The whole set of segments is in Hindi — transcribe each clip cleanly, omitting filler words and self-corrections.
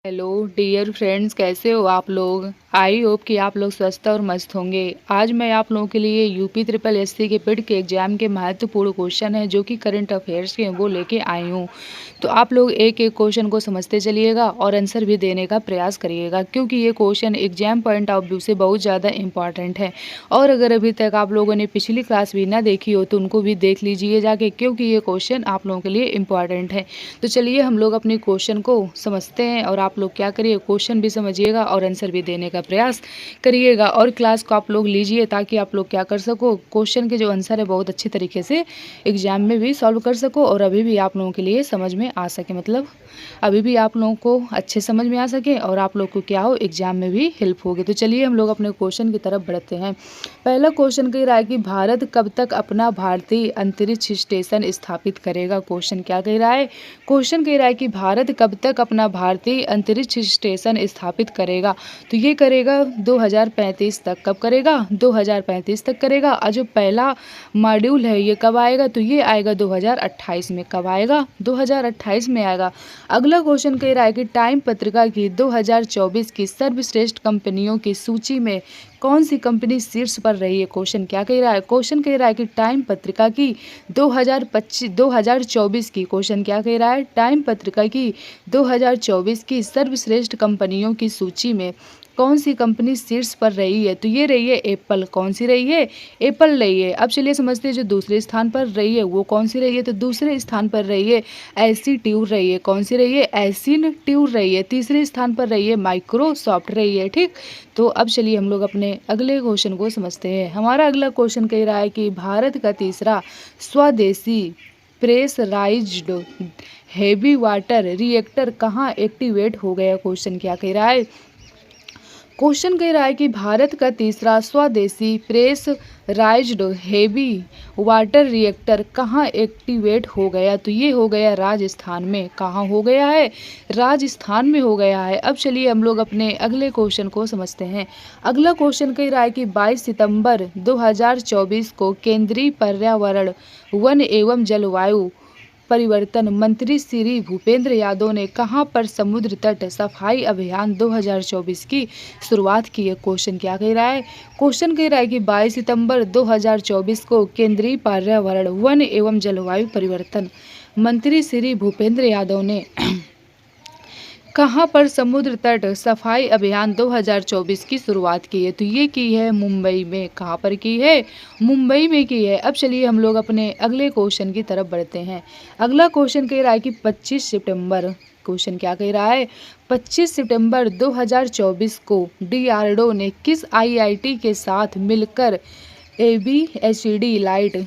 हेलो डियर फ्रेंड्स, कैसे हो आप लोग। आई होप कि आप लोग स्वस्थ और मस्त होंगे। आज मैं आप लोगों के लिए यूपी ट्रिपल एससी के पिड के एग्जाम के महत्वपूर्ण क्वेश्चन है जो कि करंट अफेयर्स के हैं, वो लेके आई हूँ। तो आप लोग एक एक क्वेश्चन को समझते चलिएगा और आंसर भी देने का प्रयास करिएगा, क्योंकि ये question exam point of view से बहुत ज़्यादा इंपॉर्टेंट है। और अगर अभी तक आप लोगों ने पिछली क्लास भी ना देखी हो तो उनको भी देख लीजिए जाके, क्योंकि ये क्वेश्चन आप लोगों के लिए इंपॉर्टेंट है। तो चलिए हम लोग अपने क्वेश्चन को समझते हैं और आप लोग क्या करिए, क्वेश्चन भी समझिएगा और आंसर भी देने का प्रयास करिएगा। और क्लास को आप लोग लीजिए ताकि आप लोग क्या कर सको, क्वेश्चन के जो आंसर है बहुत अच्छे तरीके से एग्जाम में भी सॉल्व कर सको और अभी भी आप लोगों के लिए समझ में आ सके, मतलब अभी भी आप लोगों को अच्छे समझ में आ सके और आप लोग को क्या हो, एग्जाम में भी हेल्प होगी। तो चलिए हम लोग अपने क्वेश्चन की तरफ बढ़ते हैं। पहला क्वेश्चन कह रहा है कि भारत कब तक अपना भारतीय अंतरिक्ष स्टेशन स्थापित करेगा। क्वेश्चन क्या कह रहा है, क्वेश्चन कह रहा है कि भारत कब तक अपना भारतीय अंतरिक्ष स्टेशन स्थापित करेगा। तो ये करेगा 2035 तक। कब करेगा, 2035 तक करेगा। और जो पहला मॉड्यूल है ये कब आएगा, तो ये आएगा 2028 में। कब आएगा, 2028 में आएगा। अगला क्वेश्चन कह रहा है कि टाइम पत्रिका की 2024 की सर्वश्रेष्ठ कंपनियों की सूची में कौन सी कंपनी शीर्ष पर रही है। क्वेश्चन क्या कह रहा है, क्वेश्चन कह रहा है कि टाइम पत्रिका की 2024 की, क्वेश्चन क्या कह रहा है, टाइम पत्रिका की 2024 की सर्वश्रेष्ठ कंपनियों की सूची में कौन सी कंपनी शीर्ष पर रही है। तो ये रही है एप्पल। कौन सी रही है, एप्पल रही है। अब चलिए समझते हैं जो दूसरे स्थान पर रही है वो कौन सी रही है। तो दूसरे स्थान पर रही है एसी ट्यूर रही है। कौन सी रही है, एसिन ट्यूर रही है। तीसरे स्थान पर रही है माइक्रोसॉफ्ट रही है। ठीक, तो अब चलिए हम लोग अपने अगले क्वेश्चन को समझते हैं। हमारा अगला क्वेश्चन कह रहा है कि भारत का तीसरा स्वदेशी प्रेशराइज्ड हेवी वाटर रिएक्टर कहाँ एक्टिवेट हो गया। क्वेश्चन क्या कह रहा है, क्वेश्चन कह रहा है कि भारत का तीसरा स्वदेशी प्रेशराइज्ड हेवी वाटर रिएक्टर कहाँ एक्टिवेट हो गया। तो ये हो गया राजस्थान में। कहाँ हो गया है, राजस्थान में हो गया है। अब चलिए हम लोग अपने अगले क्वेश्चन को समझते हैं। अगला क्वेश्चन कह रहा है कि 22 सितंबर 2024 को केंद्रीय पर्यावरण वन एवं जलवायु परिवर्तन मंत्री श्री भूपेंद्र यादव ने कहां पर समुद्र तट सफाई अभियान 2024 की शुरुआत की है। क्वेश्चन क्या कह रहा है, क्वेश्चन कह रहा है कि 22 सितंबर 2024 को केंद्रीय पर्यावरण वन एवं जलवायु परिवर्तन मंत्री श्री भूपेंद्र यादव ने कहाँ पर समुद्र तट सफाई अभियान 2024 की शुरुआत की है। तो ये की है मुंबई में। कहाँ पर की है, मुंबई में की है। अब चलिए हम लोग अपने अगले क्वेश्चन की तरफ बढ़ते हैं। अगला क्वेश्चन कह रहा है कि 25 सितंबर, क्वेश्चन क्या कह रहा है, 25 सितंबर 2024 को डीआरडीओ ने किस आईआईटी के साथ मिलकर ABHD light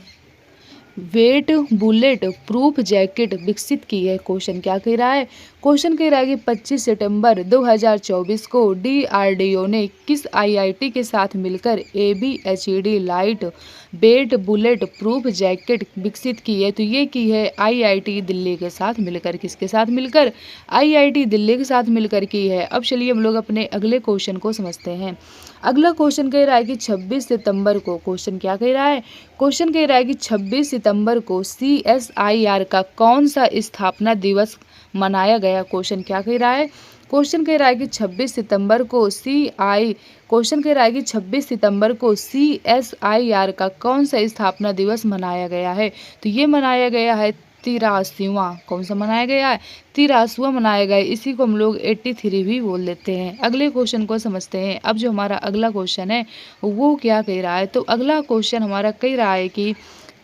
weight bulletproof jacket विकसित की है। क्वेश्चन क्या कह रहा है, क्वेश्चन कह रहा है कि 25 सितंबर 2024 को डीआरडीओ ने किस आईआईटी के साथ मिलकर ABHD lightweight bulletproof jacket विकसित की है। तो ये की है आईआईटी दिल्ली के साथ मिलकर। किसके साथ मिलकर, आईआईटी दिल्ली के साथ मिलकर की है। अब चलिए हम लोग अपने अगले क्वेश्चन को समझते हैं। अगला क्वेश्चन कह रहा है कि 26 सितंबर को, क्वेश्चन क्या कह रहा है, क्वेश्चन कह रहा है कि 26 सितंबर को सीएसआईआर का कौन सा स्थापना दिवस मनाया गया। क्वेश्चन क्या कह रहा है, क्वेश्चन कह रहा है कि 26 सितंबर को क्वेश्चन कह रहा है कि 26 सितंबर को सीएसआईआर का कौन सा स्थापना दिवस मनाया गया है। तो ये मनाया गया है 83वां। कौन सा मनाया गया है, 83वां मनाया गया है। इसी को हम लोग 83 भी बोल देते हैं। अगले क्वेश्चन को समझते हैं। अब जो हमारा अगला क्वेश्चन है वो क्या कह रहा है, तो अगला क्वेश्चन हमारा कह रहा है कि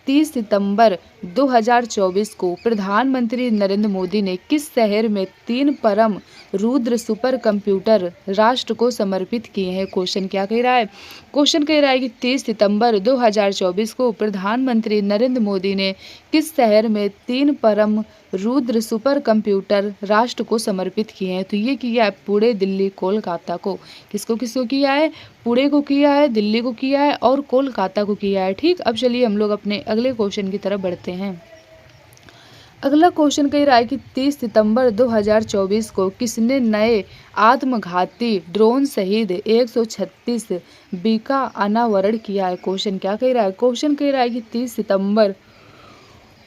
30 सितंबर 2024 को प्रधानमंत्री नरेंद्र मोदी ने किस शहर में 3 परम रुद्र सुपर कंप्यूटर राष्ट्र को समर्पित किए हैं। क्वेश्चन क्या कह रहा है, क्वेश्चन कह रहा है कि 30 सितंबर 2024 को प्रधानमंत्री नरेंद्र मोदी ने किस शहर में 3 परम रुद्र सुपर कंप्यूटर राष्ट्र को समर्पित किए हैं। तो ये किया है पुणे, दिल्ली, कोलकाता को। किसको किसको किया है, पुणे को किया है, दिल्ली को किया है और कोलकाता को किया है। ठीक, अब चलिए हम लोग अपने अगले क्वेश्चन की तरफ बढ़ते हैं। अगला क्वेश्चन कह रहा है कि 30 सितंबर 2024 को किसने नए आत्मघाती ड्रोन सहित 136 बी का अनावरण किया है। क्वेश्चन क्या कह रहा है, क्वेश्चन कह रहा है कि 30 सितंबर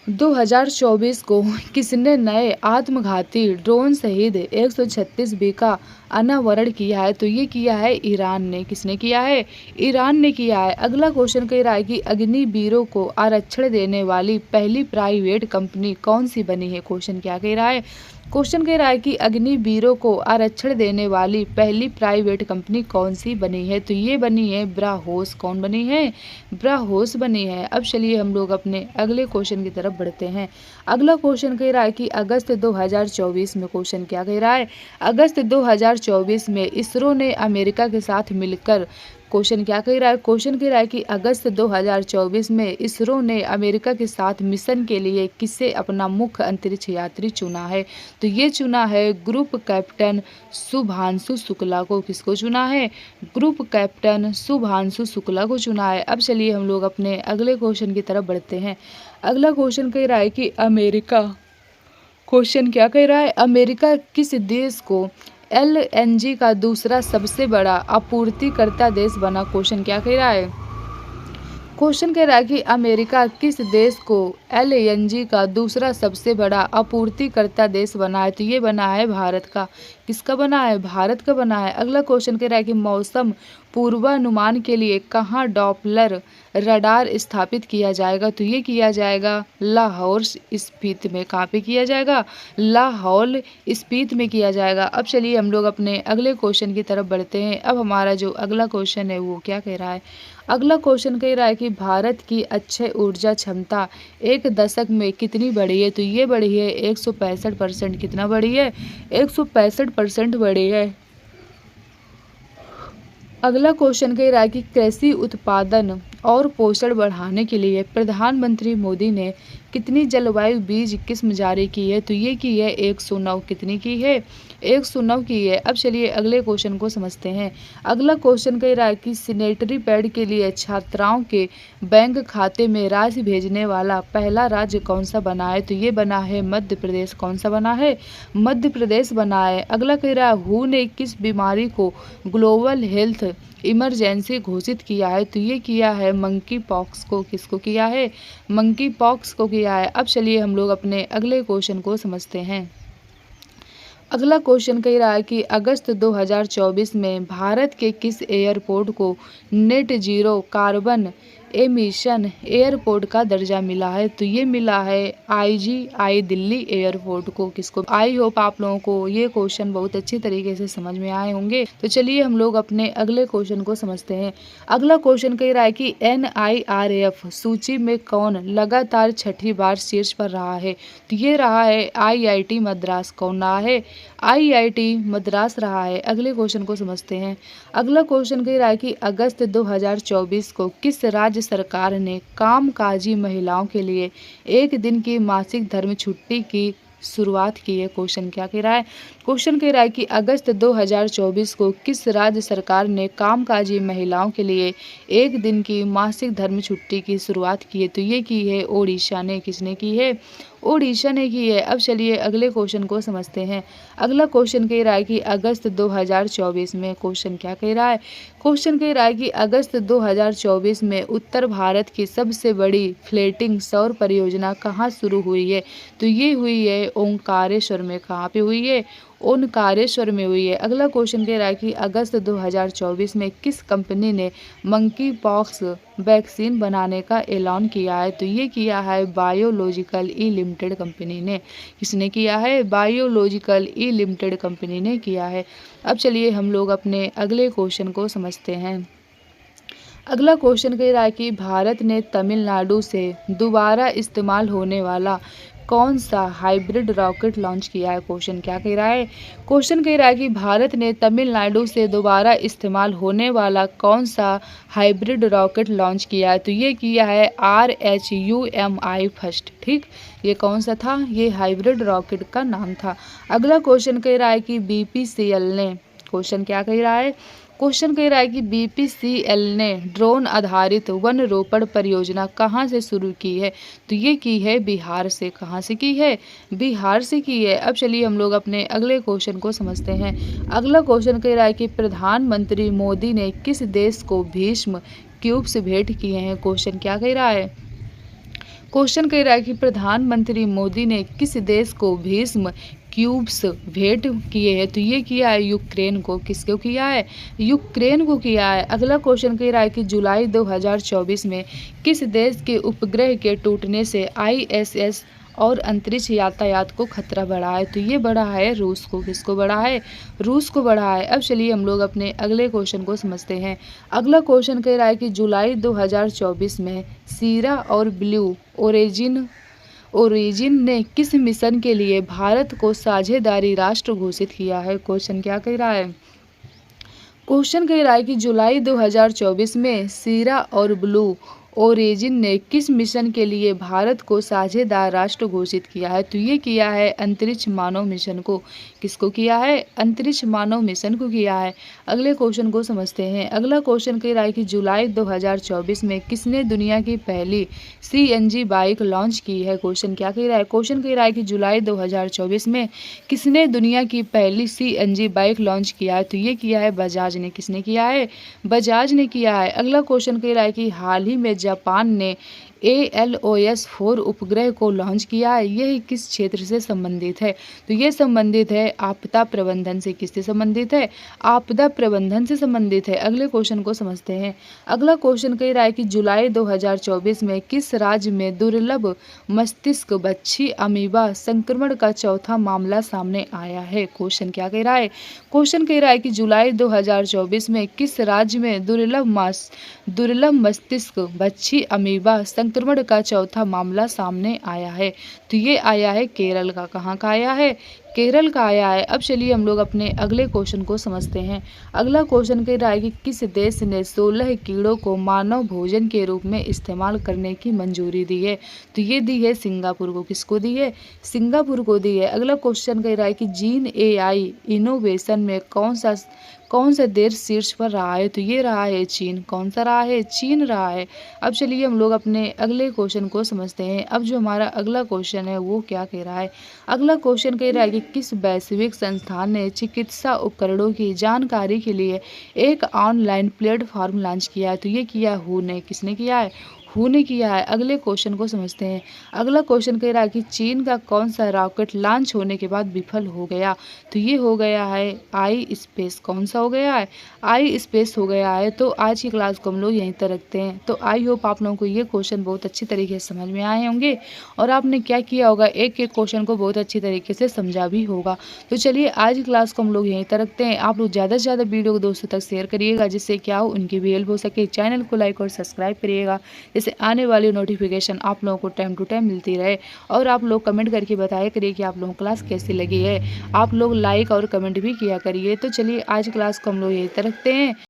2024 को किसने नए आत्मघाती ड्रोन सहित 136 बी का अनावरण किया है? तो ये किया है ईरान ने। किसने किया है? ईरान ने किया है। अगला क्वेश्चन कह रहा है कि अग्निवीरों को आरक्षण देने वाली पहली प्राइवेट कंपनी कौन सी बनी है? क्वेश्चन क्या कह रहा है? क्वेश्चन कह रहा है कि अग्निवीरों को आरक्षण देने वाली पहली प्राइवेट कंपनी कौन सी बनी है? तो ये बनी है ब्राहोस। कौन बनी है? ब्राहोस बनी है। अब चलिए हम लोग अपने अगले क्वेश्चन की तरफ बढ़ते हैं। अगला क्वेश्चन कह रहा है कि अगस्त 2024 में, क्वेश्चन क्या कह रहा है? अगस्त 2024 में इसरो ने अमेरिका के साथ मिलकर, क्वेश्चन क्या कह रहा है? क्वेश्चन कह रहा है कि अगस्त 2024 में इसरो ने अमेरिका के साथ मिशन के लिए किसे अपना मुख्य अंतरिक्ष यात्री चुना है? तो ये चुना है ग्रुप कैप्टन शुभांशु शुक्ला को। किसको चुना है? ग्रुप कैप्टन शुभांशु शुक्ला को चुना है। अब चलिए हम लोग अपने अगले क्वेश्चन की तरफ बढ़ते हैं। अगला क्वेश्चन कह रहा है कि अमेरिका, क्वेश्चन क्या कह रहा है? अमेरिका किस देश को एलएनजी का दूसरा सबसे बड़ा आपूर्तिकर्ता देश बना? क्वेश्चन क्या कह रहा है? क्वेश्चन कह रहा है कि अमेरिका किस देश को एलएनजी का दूसरा सबसे बड़ा आपूर्तिकर्ता देश बना है? तो ये बना है भारत का। किसका बना है? भारत का बना है। अगला क्वेश्चन कह रहा है कि मौसम पूर्वानुमान के लिए कहाँ डॉपलर रडार स्थापित किया जाएगा? तो ये किया जाएगा लाहौर स्पीति में। कहाँ पे किया जाएगा? लाहौर स्पीति में किया जाएगा। अब चलिए हम लोग अपने अगले क्वेश्चन की तरफ बढ़ते हैं। अब हमारा जो अगला क्वेश्चन है वो क्या कह रहा है? अगला क्वेश्चन कह रहा है कि भारत की अक्षय ऊर्जा क्षमता एक दशक में कितनी बढ़ी है? तो ये बढ़ी है 165%। कितना बढ़ी है? 165% बढ़ी है। अगला क्वेश्चन कह रहा है कि कृषि उत्पादन और पोषण बढ़ाने के लिए प्रधानमंत्री मोदी ने कितनी जलवायु बीज किस्म जारी की है? तो ये की है 109। कितनी की है? 109 की है। अब चलिए अगले क्वेश्चन को समझते हैं। अगला क्वेश्चन कह रहा है कि सैनिटरी पैड के लिए छात्राओं के बैंक खाते में राशि भेजने वाला पहला राज्य कौन सा बना है? तो ये बना है मध्य प्रदेश। कौन सा बना है? मध्य प्रदेश बना है। अगला कह रहा है हु ने किस बीमारी को ग्लोबल हेल्थ इमरजेंसी घोषित किया है? तो ये किया है मंकी पॉक्स को। किसको किया है? मंकी पॉक्स को किया है। अब चलिए हम लोग अपने अगले क्वेश्चन को समझते हैं। अगला क्वेश्चन कह रहा है कि अगस्त 2024 में भारत के किस एयरपोर्ट को net zero carbon emission airport का दर्जा मिला है? तो ये मिला है आईजीआई दिल्ली एयरपोर्ट को। किसको? आई होप आप लोगों को ये क्वेश्चन बहुत अच्छी तरीके से समझ में आए होंगे। तो चलिए हम लोग अपने अगले क्वेश्चन को समझते हैं। अगला क्वेश्चन कह रहा है कि NIRF सूची में कौन लगातार छठी बार शीर्ष पर रहा है? तो ये रहा है IIT मद्रास। कौन रहा है? IIT मद्रास रहा है। अगले क्वेश्चन को समझते हैं। अगला क्वेश्चन कह रहा है कि अगस्त 2024 को किस राज्य सरकार ने कामकाजी महिलाओं के लिए एक दिन की मासिक धर्म छुट्टी की शुरुआत की है? क्वेश्चन क्या कह रहा है? क्वेश्चन कह रहा है कि अगस्त 2024 को किस राज्य सरकार ने कामकाजी महिलाओं के लिए एक दिन की मासिक धर्म छुट्टी की शुरुआत की है? तो ये की है ओडिशा ने। किसने की है? ओडिशा ने की है। अब चलिए अगले क्वेश्चन को समझते हैं। अगला क्वेश्चन कह रहा है कि अगस्त 2024 में, क्वेश्चन क्या कह रहा है? क्वेश्चन कह रहा है कि अगस्त 2024 में उत्तर भारत की सबसे बड़ी फ्लोटिंग सौर परियोजना कहाँ शुरू हुई है? तो ये हुई है ओंकारेश्वर में। कहाँ पे हुई है? ओंकारेश्वर में हुई है। अगला क्वेश्चन कह रहा है कि अगस्त 2024 में किस कंपनी ने मंकी पॉक्स वैक्सीन बनाने का ऐलान किया है? तो ये किया है बायोलॉजिकल ई लिमिटेड कंपनी ने। किसने किया है? बायोलॉजिकल ई लिमिटेड कंपनी ने किया है। अब चलिए हम लोग अपने अगले क्वेश्चन को समझते हैं। अगला क्वेश्चन कह रहा है कि भारत ने तमिलनाडु से दोबारा इस्तेमाल होने वाला कौन सा हाइब्रिड रॉकेट लॉन्च किया है? क्वेश्चन क्या कह रहा है? क्वेश्चन कह रहा है कि भारत ने तमिलनाडु से दोबारा इस्तेमाल होने वाला कौन सा हाइब्रिड रॉकेट लॉन्च किया है? तो ये किया है RHUMI फर्स्ट। ठीक, ये कौन सा था? ये हाइब्रिड रॉकेट का नाम था। अगला क्वेश्चन कह रहा है कि BPCL ने, क्वेश्चन क्या कह रहा है? क्वेश्चन कह रहा है कि BPCL ने ड्रोन आधारित वन रोपण परियोजना कहाँ से शुरू की है? तो ये की है बिहार से। कहाँ से की है? बिहार से की है। अब चलिए हम लोग अपने अगले क्वेश्चन को समझते हैं। अगला क्वेश्चन कह रहा है कि प्रधानमंत्री मोदी ने किस देश को भीष्म क्यूब्स भेंट किए हैं? क्वेश्चन क्या कह रहा है? क्वेश्चन कह रहा है कि प्रधानमंत्री मोदी ने किस देश को भीष्म क्यूब्स भेंट किए हैं? तो ये किया है यूक्रेन को। किसको किया है? यूक्रेन को किया है। अगला क्वेश्चन कह रहा है कि जुलाई 2024 में किस देश के उपग्रह के टूटने से आईएसएस और अंतरिक्ष यातायात को खतरा बढ़ा है? तो ये बढ़ा है रूस को। किसको बढ़ा है? रूस को बढ़ा है। अब चलिए हम लोग अपने अगले क्वेश्चन को समझते हैं। अगला क्वेश्चन कह रहा है कि जुलाई 2024 में सीरा और ब्लू ओरिजिन ने किस मिशन के लिए भारत को साझेदारी राष्ट्र घोषित किया है? क्वेश्चन क्या कह रहा है? क्वेश्चन कह रहा है कि जुलाई 2024 में सीरा और ब्लू ओरिजिन ने किस मिशन के लिए भारत को साझेदार राष्ट्र घोषित किया है? तो ये किया है अंतरिक्ष मानव मिशन को। किसको किया है? अंतरिक्ष मानव मिशन को किया है। अगले क्वेश्चन को समझते हैं। अगला क्वेश्चन कह रहा है कि जुलाई 2024 में किसने दुनिया की पहली सीएनजी बाइक लॉन्च की है? क्वेश्चन क्या कह रहा है? क्वेश्चन कह रहा है कि जुलाई 2024 में किसने दुनिया की पहली सीएनजी बाइक लॉन्च किया है? तो ये किया है बजाज ने। किसने किया है? बजाज ने किया है। अगला क्वेश्चन कह रहा है कि हाल ही में जापान ने ALOS-4 उपग्रह को लॉन्च किया है। यह किस क्षेत्र से संबंधित है? तो ये संबंधित है आपदा प्रबंधन से। किससे संबंधित है? आपदा प्रबंधन से संबंधित है। अगले क्वेश्चन को समझते हैं। अगला क्वेश्चन कह रहा है कि जुलाई 2024 में किस राज्य में दुर्लभ मस्तिष्क बच्छी अमीबा संक्रमण का चौथा मामला सामने आया है? क्वेश्चन क्या कह रहा है? क्वेश्चन कह रहा है कि जुलाई 2024 में किस राज्य में दुर्लभ मस्तिष्क बच्छी अमीबा संक्रमण का चौथा मामला सामने आया है? तो ये आया है केरल का। कहाँ का आया है? केरल का आया है। अब चलिए हम लोग अपने अगले क्वेश्चन को समझते हैं। अगला क्वेश्चन कह रहा है कि किस देश ने 16 कीड़ों को मानव भोजन के रूप में इस्तेमाल करने की मंजूरी दी है? तो ये दी है सिंगापुर को। किसको दी है? सिंगापुर को दी है। अगला क्वेश्चन कह रहा है कि जीन AI इनोवेशन में कौन सा देश शीर्ष पर रहा है? तो ये रहा है चीन। कौन सा रहा है? चीन रहा है। अब चलिए हम लोग अपने अगले क्वेश्चन को समझते हैं। अब जो हमारा अगला क्वेश्चन है वो क्या कह रहा है? अगला क्वेश्चन कह रहा है कि किस वैश्विक संस्थान ने चिकित्सा उपकरणों की जानकारी के लिए एक ऑनलाइन प्लेटफॉर्म लॉन्च किया है? तो ये किया हू ने। किसने किया है? हू ने किया है। अगले क्वेश्चन को समझते हैं। अगला क्वेश्चन कह रहा है कि चीन का कौन सा रॉकेट लॉन्च होने के बाद विफल हो गया? तो ये हो गया है आई स्पेस। कौन सा हो गया है? आई स्पेस हो गया है। तो आज की क्लास को हम लोग यहीं तक रखते हैं। तो आई होप आप लोगों को ये क्वेश्चन बहुत अच्छी तरीके से समझ में आए होंगे और आपने क्या किया होगा, एक एक क्वेश्चन को बहुत अच्छी तरीके से समझा भी होगा। तो चलिए आज की क्लास को हम लोग यहीं तक रखते हैं। आप लोग ज़्यादा से ज़्यादा वीडियो को दोस्तों तक शेयर करिएगा, जिससे क्या हो उनकी भी हेल्प हो सके। चैनल को लाइक और सब्सक्राइब करिएगा, जिससे आने वाली नोटिफिकेशन आप लोगों को टाइम टू टाइम मिलती रहे। और आप लोग कमेंट करके बताया करिए कि आप लोगों को क्लास कैसी लगी है। आप लोग लाइक और कमेंट भी किया करिए। तो चलिए आज क्लास को हम लोग यहीं तक रखते हैं।